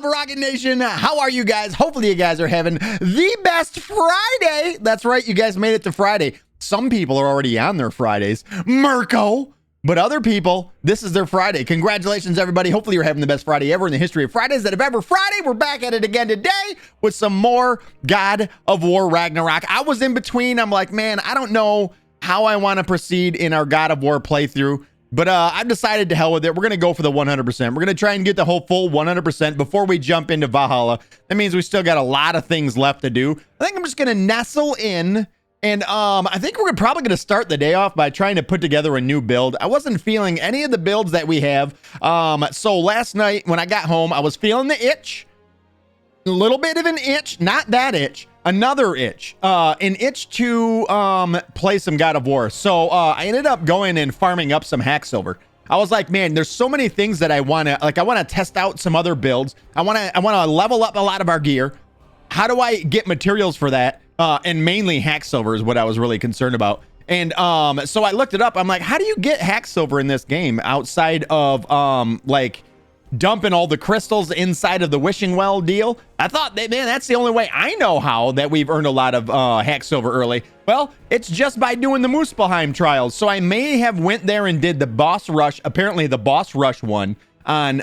up, Rocket Nation? How are you guys? Hopefully you guys are having the best Friday. That's right, you guys made it to Friday. Some people are already on their Fridays, Mirko, but other people, this is their Friday. Congratulations, everybody. Hopefully you're having the best Friday ever in the history of Fridays that have ever Friday. We're back at it again today with some more God of War Ragnarok. I was in between. I'm like, man, I don't know how I want to proceed in our God of War playthrough. But I've decided to hell with it. We're going to go for the 100%. We're going to try and get the whole full 100% before we jump into Valhalla. That means we still got a lot of things left to do. I think I'm just going to nestle in. And I think we're probably going to start the day off by trying to put together a new build. I wasn't feeling any of the builds that we have. So last night when I got home, I was feeling the itch. A little bit of an itch. Not that itch. Another itch, an itch to play some God of War. So I ended up going and farming up some hack silver. I was like, man, there's so many things that I want to, like, I want to test out some other builds. I want to level up a lot of our gear. How do I get materials for that? And mainly hack silver is what I was really concerned about. And so I looked it up. I'm like, how do you get hack silver in this game outside of like dumping all the crystals inside of the wishing well deal? I thought, man, that's the only way I know how that we've earned a lot of hack silver early. Well, it's just by doing the Muspelheim trials. So I may have went there and did the boss rush. Apparently the boss rush one on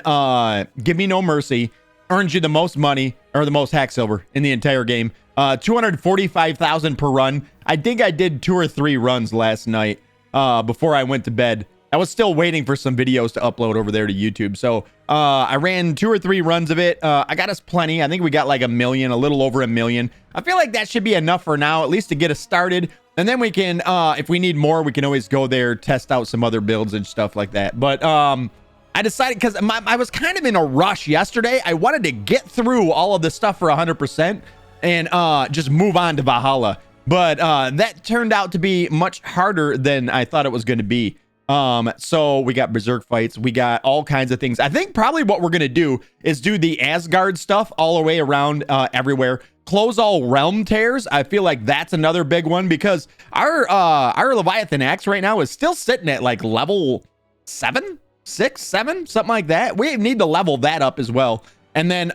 Give Me No Mercy earns you the most money or the most hack silver in the entire game. 245,000 per run. I think I did 2 or 3 runs last night before I went to bed. I was still waiting for some videos to upload over there to YouTube. So I ran 2 or 3 runs of it. I got us plenty. I think we got like 1 million, a little over 1 million. I feel like that should be enough for now, at least to get us started. And then we can, if we need more, we can always go there, test out some other builds and stuff like that. But I decided, because I was kind of in a rush yesterday. I wanted to get through all of the stuff for 100% and just move on to Valhalla. But that turned out to be much harder than I thought it was going to be. So we got berserk fights, we got all kinds of things. I think probably what we're gonna do is do the Asgard stuff all the way around everywhere. Close all realm tears. I feel like that's another big one because our Leviathan axe right now is still sitting at like level 7, 6, 7, something like that. We need to level that up as well. And then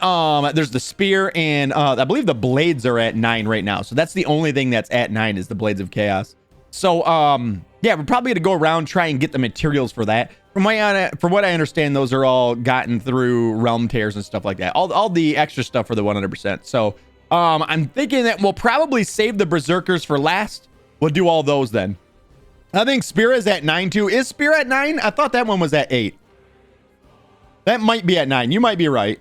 there's the spear and I believe the blades are at 9 right now. So that's the only thing that's at 9 is the blades of chaos. So yeah, we're probably gonna go around, try and get the materials for that. From what I understand, those are all gotten through realm tears and stuff like that. All the extra stuff for the 100%. So I'm thinking that we'll probably save the berserkers for last. We'll do all those then. I think spear is at 9 too. Is spear at 9? I thought that one was at 8. That might be at 9. You might be right.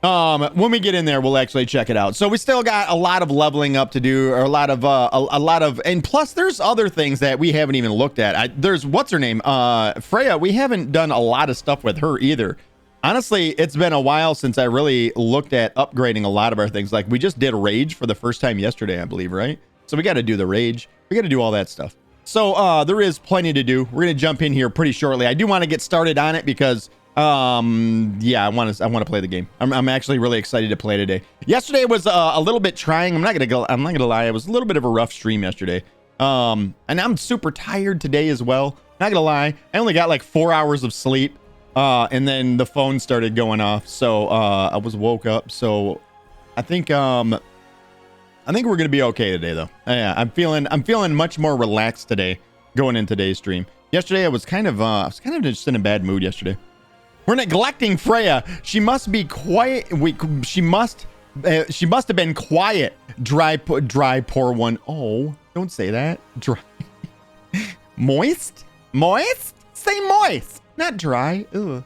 When we get in there, we'll actually check it out. So we still got a lot of leveling up to do, or a lot of, and plus there's other things that we haven't even looked at. There's, what's her name? Freya. We haven't done a lot of stuff with her either. Honestly, it's been a while since I really looked at upgrading a lot of our things. Like we just did Rage for the first time yesterday, I believe, right? So we got to do the Rage. We got to do all that stuff. So, there is plenty to do. We're going to jump in here pretty shortly. I do want to get started on it because yeah, I want to play the game. I'm actually really excited to play today. Yesterday was a little bit trying. I'm not gonna lie, it was a little bit of a rough stream yesterday. And I'm super tired today as well. Not gonna lie, I only got like 4 hours of sleep, and then the phone started going off, so I was woke up. So I think we're gonna be okay today though. Yeah, I'm feeling much more relaxed today going in today's stream. Yesterday I was kind of just in a bad mood yesterday. We're neglecting Freya. She must be quiet. She must have been quiet. Dry, poor one. Oh, don't say that. Dry. Moist? Moist? Say moist, not dry. Ugh.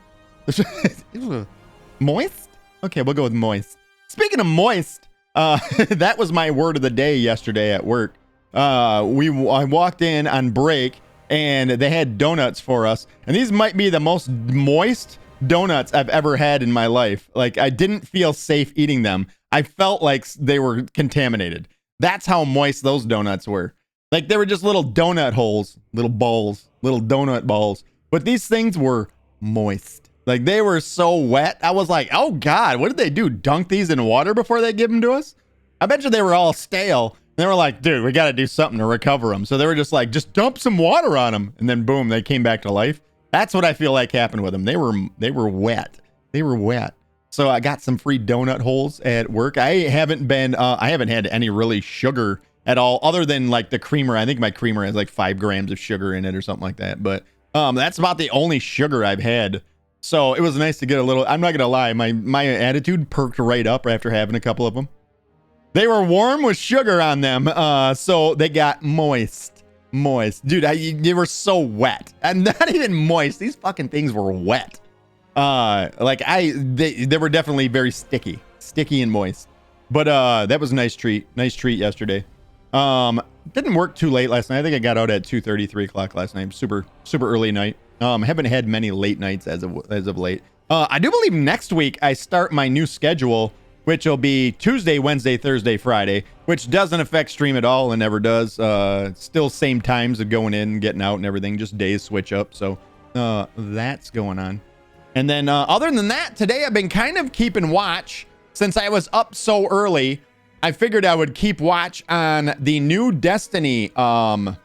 Moist? Okay, we'll go with moist. Speaking of moist, that was my word of the day yesterday at work. I walked in on break and they had donuts for us, and these might be the most moist donuts I've ever had in my life. Like, I didn't feel safe eating them. I felt like they were contaminated. That's how moist those donuts were. Like, they were just little donut holes, little balls, little donut balls. But these things were moist. Like, they were so wet. I was like, oh God, what did they do? Dunk these in water before they give them to us? I bet you they were all stale. They were like, dude, we got to do something to recover them. So they were just like, just dump some water on them. And then boom, they came back to life. That's what I feel like happened with them. They were wet. They were wet. So I got some free donut holes at work. I haven't had any really sugar at all, other than like the creamer. I think my creamer has like 5 grams of sugar in it or something like that. But that's about the only sugar I've had. So it was nice to get a little. I'm not gonna lie, my attitude perked right up after having a couple of them. They were warm with sugar on them, so they got moist. Dude, they were so wet, and not even moist. These fucking things were wet. They were definitely very sticky and moist. But that was a nice treat yesterday. Didn't work too late last night. I think I got out at 2:30, 3 o'clock last night. Super early night. Haven't had many late nights as of late. I do believe next week I start my new schedule, which will be Tuesday, Wednesday, Thursday, Friday, which doesn't affect stream at all and never does. Still same times of going in, getting out and everything, just days switch up. So that's going on. And then other than that, today I've been kind of keeping watch. Since I was up so early, I figured I would keep watch on the new Destiny. The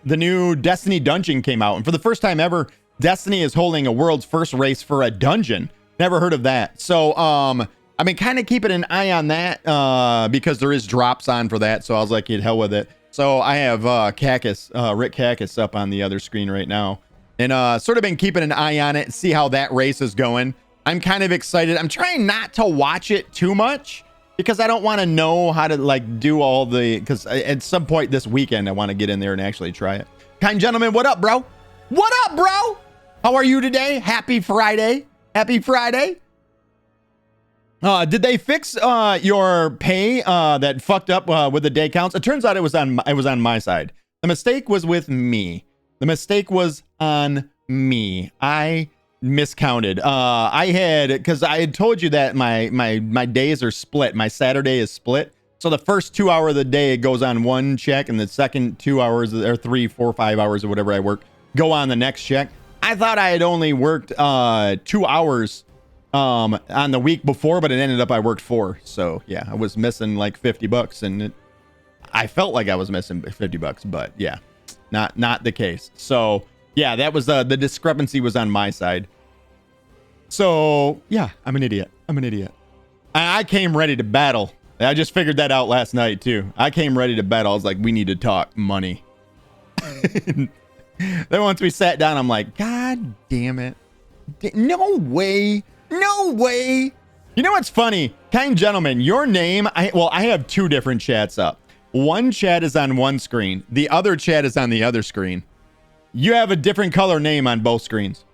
new Destiny dungeon came out. And for the first time ever, Destiny is holding a world's first race for a dungeon. Never heard of that. So I've been kind of keeping an eye on that because there is drops on for that. So I was like, get hell with it. So I have Rick Cacus up on the other screen right now. And sort of been keeping an eye on it, see how that race is going. I'm kind of excited. I'm trying not to watch it too much because I don't want to know how to like do all the, because at some point this weekend, I want to get in there and actually try it. Kind gentlemen, what up, bro? What up, bro? How are you today? Happy Friday. Happy Friday. Did they fix your pay that fucked up with the day counts? It turns out it was on my side. The mistake was with me. The mistake was on me. I miscounted. Because I had told you that my days are split. My Saturday is split. So the first 2 hours of the day, it goes on one check, and the second 2 hours, or 3, 4, 5 hours, or whatever I work, go on the next check. I thought I had only worked 2 hours on the week before, but it ended up I worked 4. So yeah, I was missing like $50, and I felt like I was missing $50, but yeah. Not the case. So yeah, that was the discrepancy was on my side. So yeah, I'm an idiot. I came ready to battle. I just figured that out last night too. I came ready to battle. I was like, we need to talk money. Then once we sat down, I'm like, God damn it. No way. You know what's funny? Kind gentleman, your name, I have 2 different chats up. One chat is on one screen. The other chat is on the other screen. You have a different color name on both screens.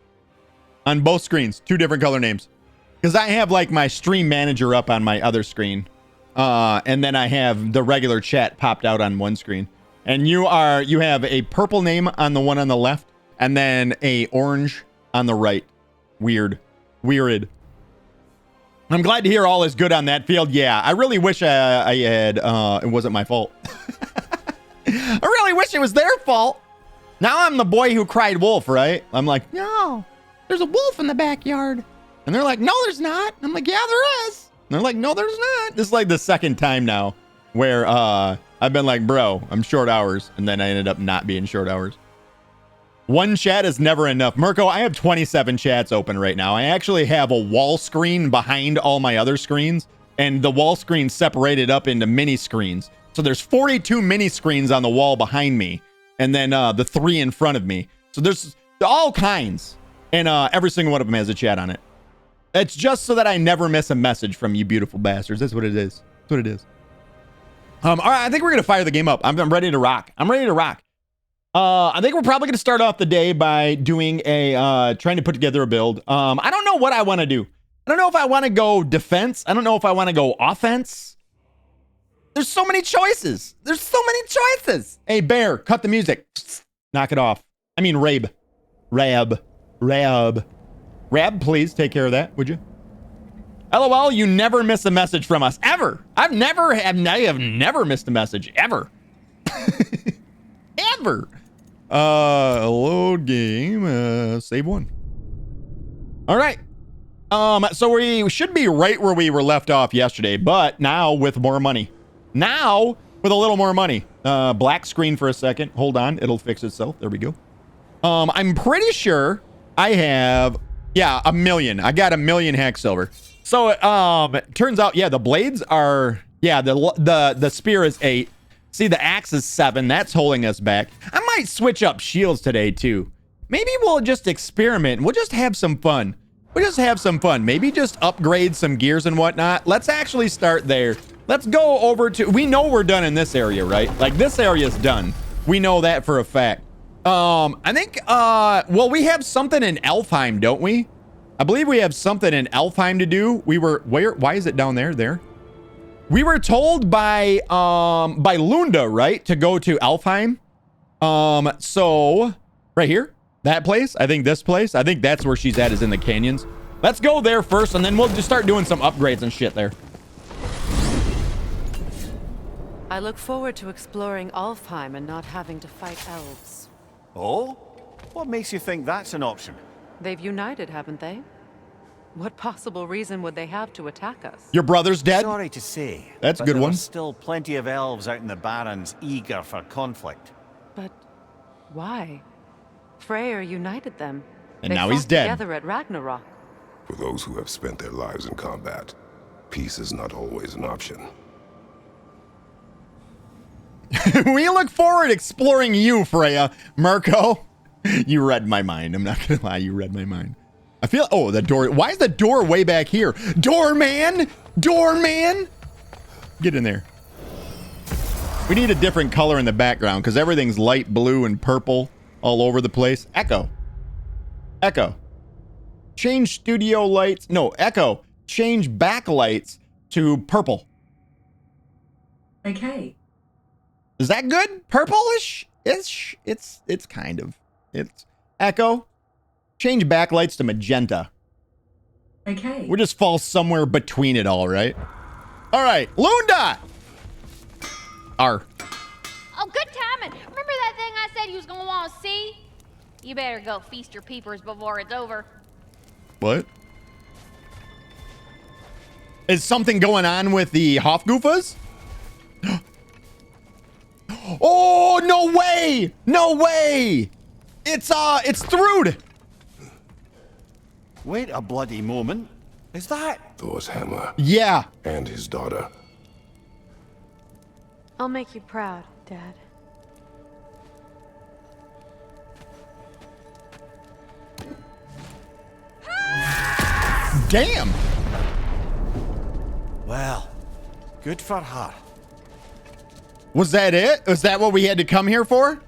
On both screens, 2 different color names. Because I have like my stream manager up on my other screen. And then I have the regular chat popped out on one screen. And you have a purple name on the one on the left, and then a orange on the right. Weird. I'm glad to hear all is good on that field. Yeah, I really wish I had, it wasn't my fault. I really wish it was their fault. Now I'm the boy who cried wolf, right? I'm like, no, there's a wolf in the backyard. And they're like, no, there's not. I'm like, yeah, there is. And they're like, no, there's not. This is like the second time now where I've been like, bro, I'm short hours. And then I ended up not being short hours. One chat is never enough. Mirko, I have 27 chats open right now. I actually have a wall screen behind all my other screens, and the wall screen separated up into mini screens. So there's 42 mini screens on the wall behind me, and then the 3 in front of me. So there's all kinds, and every single one of them has a chat on it. It's just so that I never miss a message from you beautiful bastards. That's what it is. That's what it is. All right, I think we're going to fire the game up. I'm ready to rock. I think we're probably going to start off the day by doing trying to put together a build. I don't know what I want to do. I don't know if I want to go defense. I don't know if I want to go offense. There's so many choices. Hey, Bear, cut the music. Knock it off. I mean, Rab, please take care of that, would you? LOL, you never miss a message from us, ever. I have never missed a message, ever. Ever. Load game, save one. All right. So we should be right where we were left off yesterday, but now with more money. Now with a little more money. Black screen for a second. Hold on. It'll fix itself. There we go. I'm pretty sure I have, yeah, 1 million. I got 1 million hack silver. So it turns out, yeah, the blades are, yeah, the spear is 8. See, the axe is 7. That's holding us back. I might switch up shields today too. Maybe we'll just experiment. We'll just have some fun. We'll just have some fun. Maybe just upgrade some gears and whatnot. Let's actually start there. Let's go over to, we know we're done in this area, right? Like this area is done. We know that for a fact. I think, well, we have something in Elfheim, don't we? I believe we have something in Elfheim to do. We were, why is it down there? There. We were told by Lunda, right? To go to Elfheim. So right here, that place, I think this place, I think that's where she's at, is in the canyons. Let's go there first, and then we'll just start doing some upgrades and shit there. I look forward to exploring Alfheim and not having to fight elves. Oh? What makes you think that's an option? They've united, haven't they? What possible reason would they have to attack us? Your brother's dead? Sorry to say. That's a good one. There's still plenty of elves out in the Barrens eager for conflict. But why? Freyr united them. And they now he's fought dead. Together at Ragnarok. For those who have spent their lives in combat, peace is not always an option. We look forward to exploring you, Freya. Mirko, you read my mind. I'm not gonna lie, you read my mind. I feel, oh, the door. Why is the door way back here? Doorman! Doorman! Get in there. We need a different color in the background because everything's light blue and purple all over the place. Echo. Echo. Change studio lights. No, Echo. Change backlights to purple. Okay. Is that good? Purplish? It's kind of. It's Echo. Change backlights to magenta. Okay. We'll just fall somewhere between it all, right? All right, Lunda. R. Oh, good timing. Remember that thing I said you was gonna want to see? You better go feast your peepers before it's over. What? Is something going on with the Hofgufas? Oh, no way! No way! It's Thrud! Wait a bloody moment. Is that? Thor's hammer Yeah. and his daughter. I'll make you proud, Dad. Damn! Well, good for her. Was that it? Was that what we had to come here for?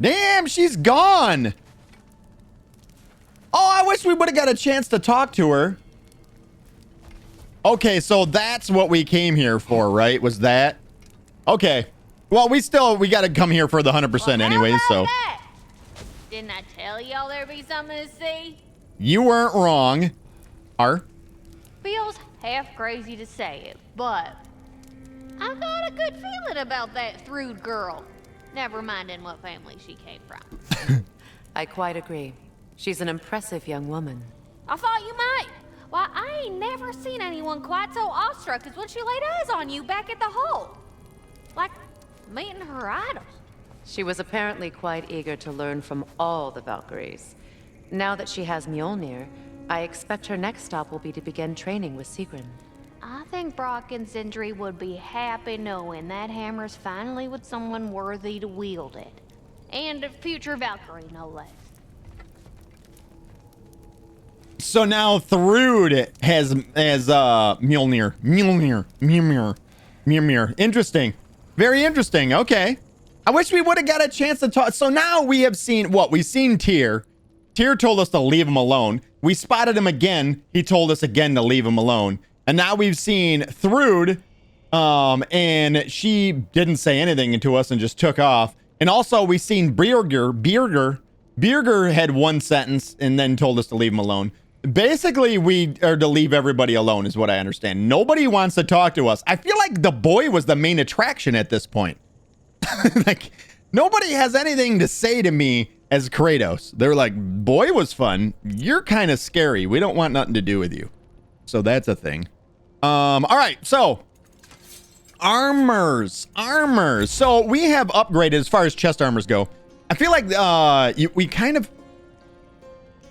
Damn, she's gone! Oh, I wish we would have got a chance to talk to her. Okay, so that's what we came here for, right? Was that? Okay. Well, we got to come here for the 100% anyways, so. That? Didn't I tell y'all there'd be something to see? You weren't wrong. R. Feels half crazy to say it, but I got a good feeling about that Thrud girl. Never minding what family she came from. I quite agree. She's an impressive young woman. I thought you might. Why, I ain't never seen anyone quite so awestruck as when she laid eyes on you back at the hole. Like meeting her idols. She was apparently quite eager to learn from all the Valkyries. Now that she has Mjolnir, I expect her next stop will be to begin training with Sigrun. I think Brock and Sindri would be happy knowing that hammer's finally with someone worthy to wield it. And a future Valkyrie, no less. So now Thrud has Mjolnir. Mjolnir. Interesting. Very interesting. Okay. I wish we would have got a chance to talk. So now we have seen what? We've seen Tyr. Tyr told us to leave him alone. We spotted him again. He told us again to leave him alone. And now we've seen Thrud, and she didn't say anything to us and just took off. And also we've seen Birger had one sentence and then told us to leave him alone. Basically, we are to leave everybody alone is what I understand. Nobody wants to talk to us. I feel like the boy was the main attraction at this point. Like, nobody has anything to say to me as Kratos. They're like, boy was fun. You're kind of scary. We don't want nothing to do with you. So that's a thing. All right, so armors. So we have upgraded as far as chest armors go. I feel like we kind of,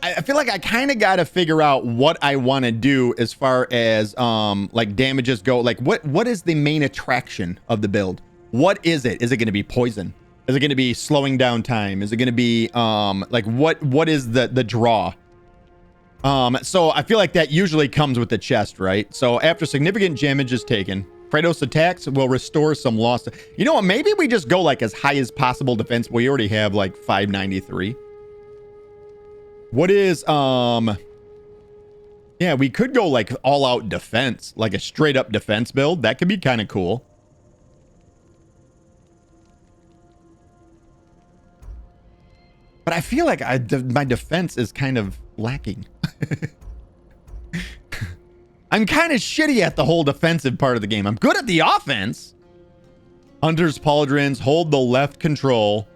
I feel like I kind of got to figure out what I want to do as far as like damages go. Like what is the main attraction of the build? What is it? Is it going to be poison? Is it going to be slowing down time? Is it going to be like what is the draw? So I feel like that usually comes with the chest, right? So after significant damage is taken, Kratos attacks will restore some lost. You know what? Maybe we just go like as high as possible defense. We already have like 593. What is yeah, we could go like all out defense, like a straight up defense build. That could be kind of cool. But I feel like my defense is kind of lacking. I'm kind of shitty at the whole defensive part of the game. I'm good at the offense. Hunter's Pauldrons, hold the left control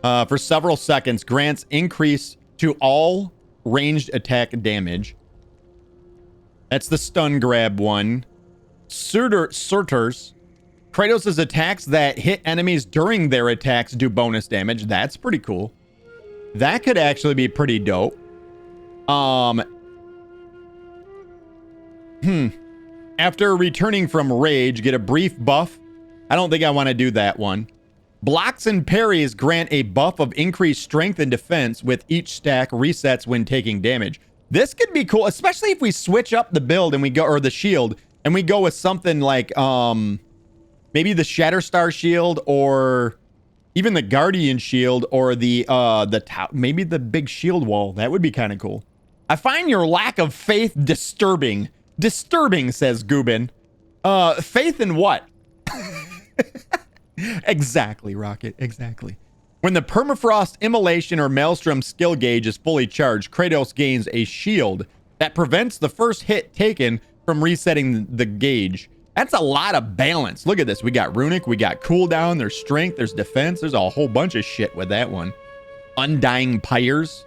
for several seconds. Grants increase to all ranged attack damage. That's the stun grab one. Surters. Kratos' attacks that hit enemies during their attacks do bonus damage. That's pretty cool. That could actually be pretty dope. After returning from rage, get a brief buff. I don't think I want to do that one. Blocks and parries grant a buff of increased strength and defense with each stack resets when taking damage. This could be cool, especially if we switch up the build and we go, or the shield, and we go with something like maybe the Shatterstar shield, or even the Guardian shield, or maybe the big shield wall. That would be kind of cool. I find your lack of faith disturbing. Disturbing, says Gubin. Faith in what? Exactly, Rocket. Exactly. When the permafrost, immolation, or maelstrom skill gauge is fully charged, Kratos gains a shield that prevents the first hit taken from resetting the gauge. That's a lot of balance. Look at this. We got runic, we got cooldown, there's strength, there's defense, there's a whole bunch of shit with that one. Undying Pyres.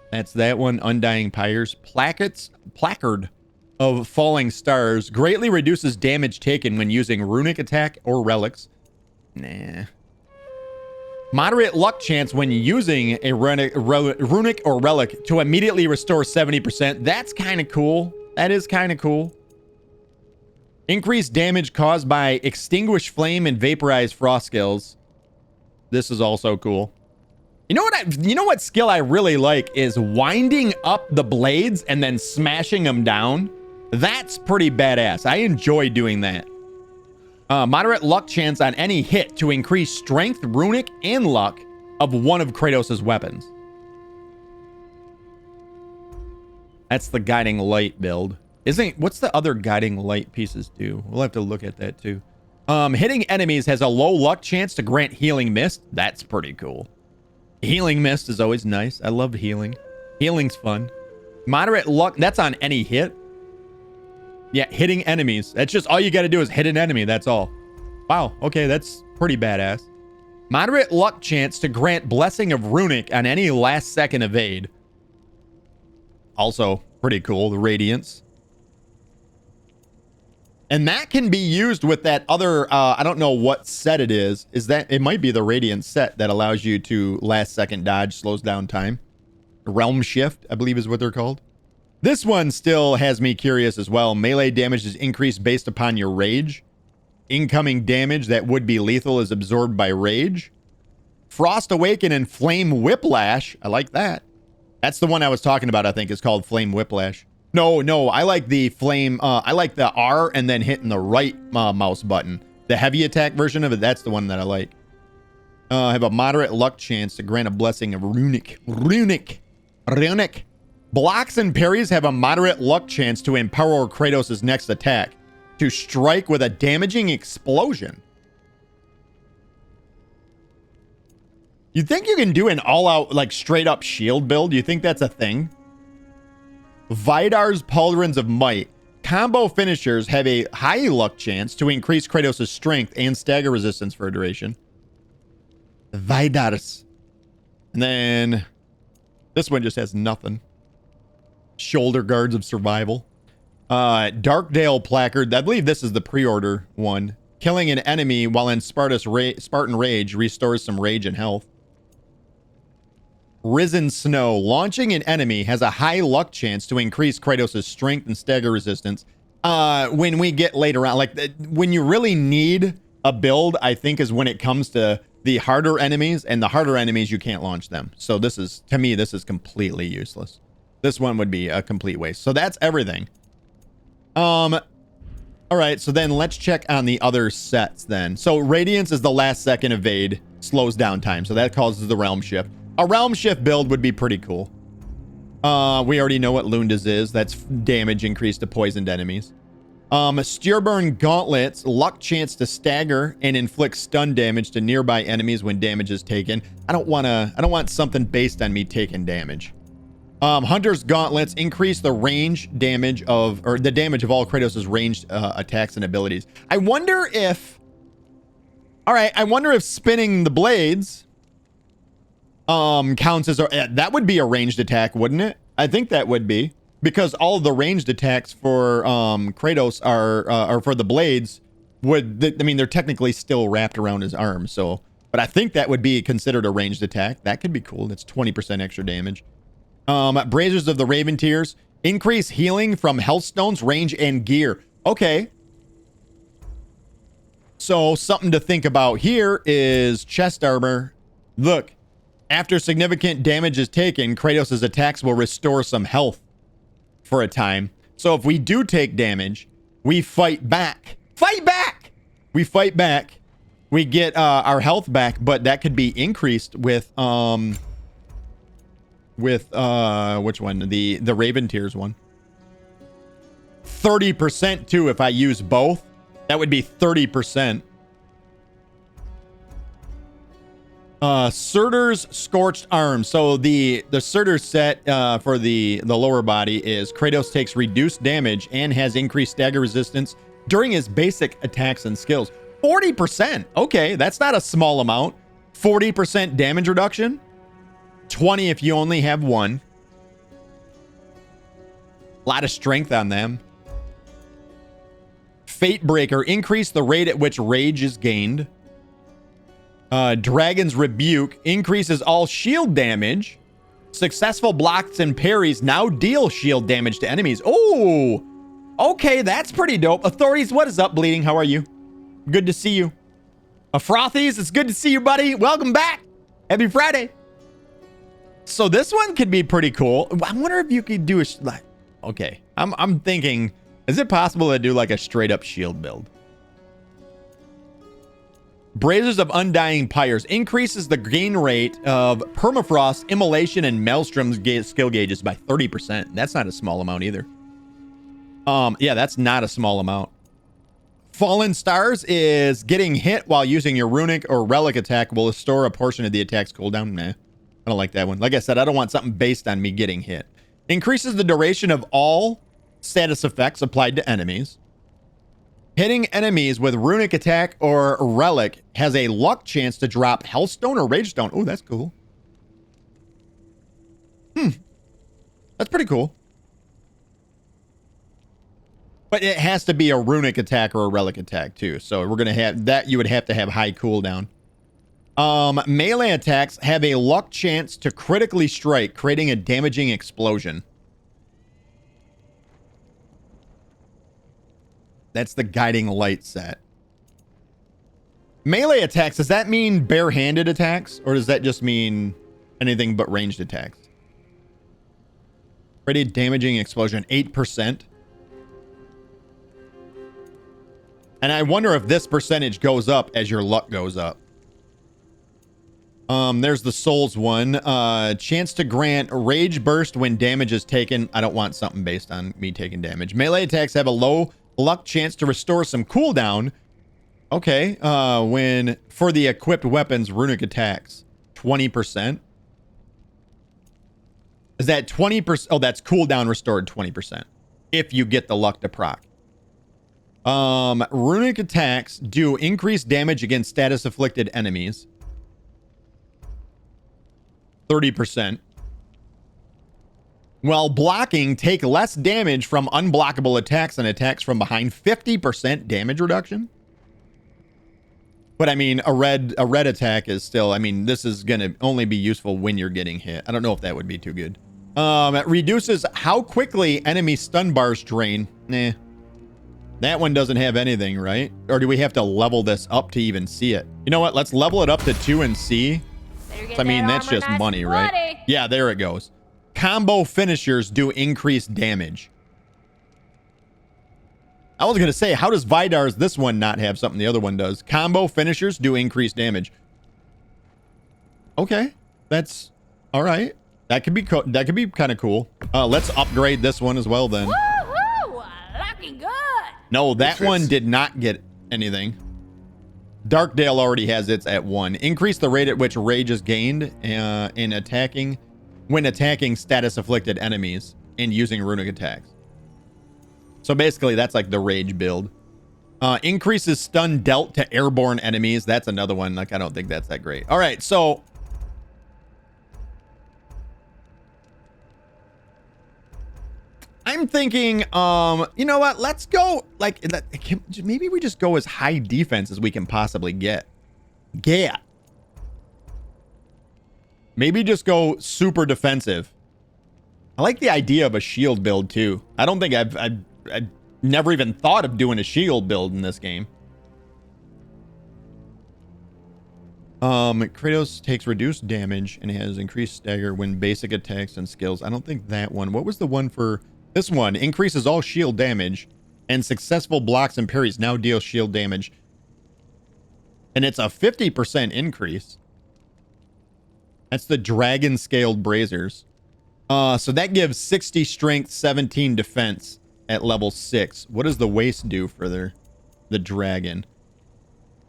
That's that one. Undying Pyres. Placard of Falling Stars greatly reduces damage taken when using runic attack or relics. Nah. Moderate luck chance when using a runic or relic to immediately restore 70%. That's kind of cool. That is kind of cool. Increased damage caused by extinguished flame and vaporized frost skills. This is also cool. You know what skill I really like is winding up the blades and then smashing them down. That's pretty badass. I enjoy doing that. Moderate luck chance on any hit to increase strength, runic, and luck of one of Kratos' weapons. That's the guiding light build. What's the other guiding light pieces do? We'll have to look at that too. Hitting enemies has a low luck chance to grant healing mist. That's pretty cool. Healing mist is always nice. I love healing. Healing's fun. Moderate luck, that's on any hit. Yeah, hitting enemies. That's just all you got to do is hit an enemy. That's all. Wow. Okay, that's pretty badass. Moderate luck chance to grant blessing of runic on any last second evade. Also pretty cool. The radiance. And that can be used with that other, I don't know what set it is. It might be the radiance set that allows you to last second dodge, slows down time. Realm shift, I believe is what they're called. This one still has me curious as well. Melee damage is increased based upon your rage. Incoming damage that would be lethal is absorbed by rage. Frost Awaken and Flame Whiplash. I like that. That's the one I was talking about, I think. It's called Flame Whiplash. No, I like the flame. I like the R and then hitting the right mouse button. The heavy attack version of it, that's the one that I like. Have a moderate luck chance to grant a blessing of runic. Blocks and parries have a moderate luck chance to empower Kratos' next attack to strike with a damaging explosion. You think you can do an all-out, like, straight-up shield build? You think that's a thing? Vidar's Pauldrons of Might. Combo finishers have a high luck chance to increase Kratos' strength and stagger resistance for a duration. Vidar's. And then this one just has nothing. Shoulder Guards of Survival. Darkdale Placard. I believe this is the pre-order one. Killing an enemy while in Spartan Rage restores some rage and health. Risen Snow. Launching an enemy has a high luck chance to increase Kratos' strength and stagger resistance. When we get later on, like when you really need a build, I think is when it comes to the harder enemies, and the harder enemies, you can't launch them. So this is, to me, this is completely useless. This one would be a complete waste. So that's everything. All right, so then let's check on the other sets then. So Radiance is the last second evade, slows down time. So that causes the Realm Shift. A Realm Shift build would be pretty cool. We already know what Lunda's is. That's damage increased to poisoned enemies. Steerburn Gauntlets, luck chance to stagger and inflict stun damage to nearby enemies when damage is taken. I don't want something based on me taking damage. Hunter's Gauntlets increase the range damage of, or the damage of all Kratos' ranged attacks and abilities. I wonder if spinning the blades counts as that would be a ranged attack, wouldn't it? I think that would be, because all of the ranged attacks for Kratos are for the blades they're technically still wrapped around his arm. So, but I think that would be considered a ranged attack. That could be cool. That's 20% extra damage. Braziers of the Raven Tears increase healing from Healthstones, range, and gear. Okay. So something to think about here is chest armor. Look, after significant damage is taken, Kratos' attacks will restore some health for a time. So if we do take damage, we fight back. Fight back! We fight back. We get our health back, but that could be increased with which one? The Raven Tears one. 30% too if I use both. That would be 30%. Surtur's Scorched Arms. So the Surtur set for the lower body is Kratos takes reduced damage and has increased stagger resistance during his basic attacks and skills. 40%. Okay, that's not a small amount. 40% damage reduction. 20 if you only have one. A lot of strength on them. Fatebreaker. Increase the rate at which rage is gained. Dragon's Rebuke increases all shield damage. Successful blocks and parries now deal shield damage to enemies. Oh, okay, that's pretty dope. Authorities, what is up, Bleeding? How are you? Good to see you. Frothies, it's good to see you, buddy. Welcome back. Happy Friday. So this one could be pretty cool. I wonder if you could do okay, I'm thinking, is it possible to do like a straight up shield build? Braziers of Undying Pyres increases the gain rate of Permafrost, Immolation, and Maelstrom's skill gauges by 30%. That's not a small amount either. Yeah, that's not a small amount. Fallen Stars is getting hit while using your runic or relic attack will restore a portion of the attack's cooldown. Nah, I don't like that one. Like I said, I don't want something based on me getting hit. Increases the duration of all status effects applied to enemies. Hitting enemies with runic attack or relic has a luck chance to drop Healthstone or Ragestone. Oh, that's cool. That's pretty cool. But it has to be a runic attack or a relic attack too. So we're going to have that. You would have to have high cooldown. Melee attacks have a luck chance to critically strike, creating a damaging explosion. That's the Guiding Light set. Melee attacks, does that mean barehanded attacks? Or does that just mean anything but ranged attacks? Pretty damaging explosion, 8%. And I wonder if this percentage goes up as your luck goes up. There's the Souls one. Chance to grant Rage Burst when damage is taken. I don't want something based on me taking damage. Melee attacks have a low luck chance to restore some cooldown. Okay. When for the equipped weapons, runic attacks, 20%. Is that 20%? Oh, that's cooldown restored 20%. If you get the luck to proc. Runic attacks do increased damage against status afflicted enemies. 30%. While blocking, take less damage from unblockable attacks and attacks from behind. 50% damage reduction. But I mean, a red attack is still, I mean, this is going to only be useful when you're getting hit. I don't know if that would be too good. It reduces how quickly enemy stun bars drain. Nah. That one doesn't have anything, right? Or do we have to level this up to even see it? You know what? Let's level it up to 2 and see. I mean, that's just money, right? Yeah, there it goes. Combo finishers do increased damage. I was going to say, how does Vidar's this one not have something the other one does? Combo finishers do increased damage. Okay. That's all right. That could be kind of cool. Let's upgrade this one as well then. Woohoo! Looking good. No, that one did not get anything. Darkdale already has its at 1. Increase the rate at which rage is gained when attacking status afflicted enemies and using runic attacks. So basically, that's like the rage build. Increases stun dealt to airborne enemies. That's another one. Like, I don't think that's that great. All right, so I'm thinking, you know what? Let's go, like, maybe we just go as high defense as we can possibly get. Yeah. Maybe just go super defensive. I like the idea of a shield build, too. I don't think I've never even thought of doing a shield build in this game. Kratos takes reduced damage and has increased stagger when basic attacks and skills. I don't think that one. What was the one for... This one increases all shield damage and successful blocks and parries now deal shield damage. And it's a 50% increase. That's the dragon scaled braziers. So that gives 60 strength, 17 defense at level 6. What does the waist do for the dragon?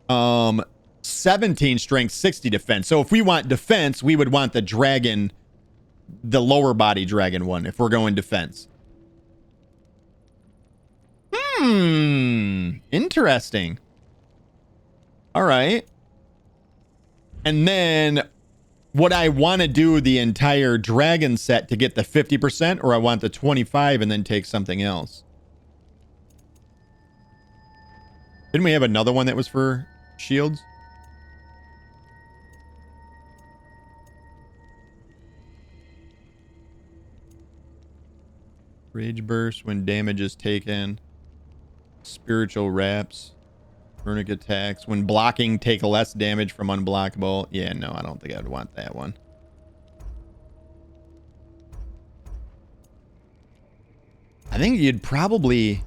17 strength, 60 defense. So if we want defense, we would want the dragon, the lower body dragon one, if we're going defense. Interesting. All right. And then would I want to do the entire dragon set to get the 50%, or I want the 25 and then take something else? Didn't we have another one that was for shields? Rage burst when damage is taken. Spiritual wraps. Runic attacks. When blocking, take less damage from unblockable. Yeah, no, I don't think I'd want that one. I think you'd probably...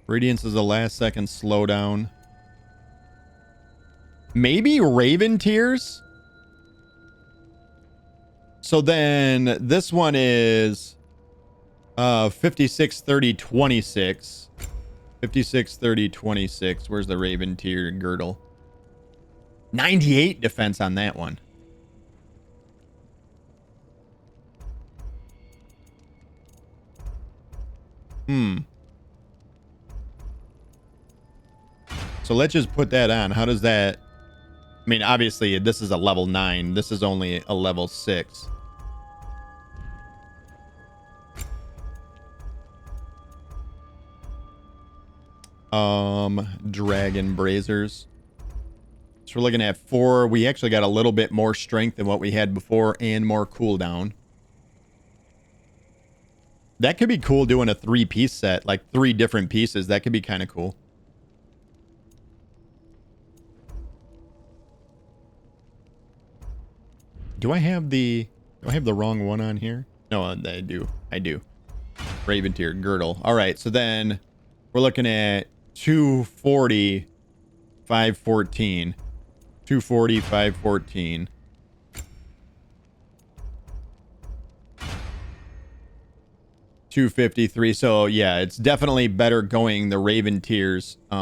Radiance is the last second slowdown. Maybe Raven Tears? So then this one is 56, 30, 26. 56, 30, 26. Where's the Raven Tier girdle? 98 defense on that one. So let's just put that on. How does that... I mean, obviously, this is a level 9. This is only a level 6. Dragon braziers. So we're looking at 4. We actually got a little bit more strength than what we had before and more cooldown. That could be cool doing a 3-piece set, like 3 different pieces. That could be kind of cool. Do I have the wrong one on here? No, I do. I do. Raven Tier girdle. All right, so then we're looking at 240, 514. 240, 514. $253. So yeah, it's definitely better going the Raven Tiers. We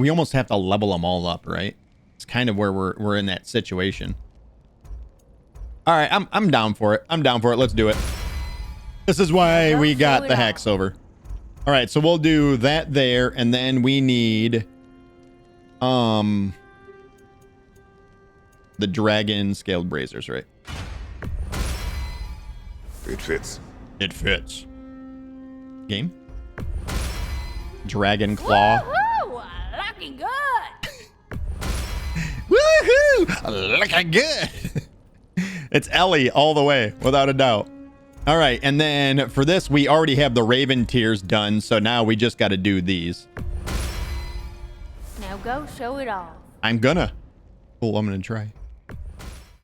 almost have to level them all up, right? It's kind of where we're in that situation. All right, I'm down for it. I'm down for it. Let's do it. This is why we got the hex over. All right, so we'll do that there, and then we need the dragon scaled braziers, right? It fits. It fits. Game. Dragon Claw. Woohoo! Looking good. Woohoo! Looking good. It's Ellie all the way, without a doubt. All right, and then for this, we already have the Raven tiers done, so now we just got to do these. Now go show it off. I'm gonna. Cool, I'm gonna try.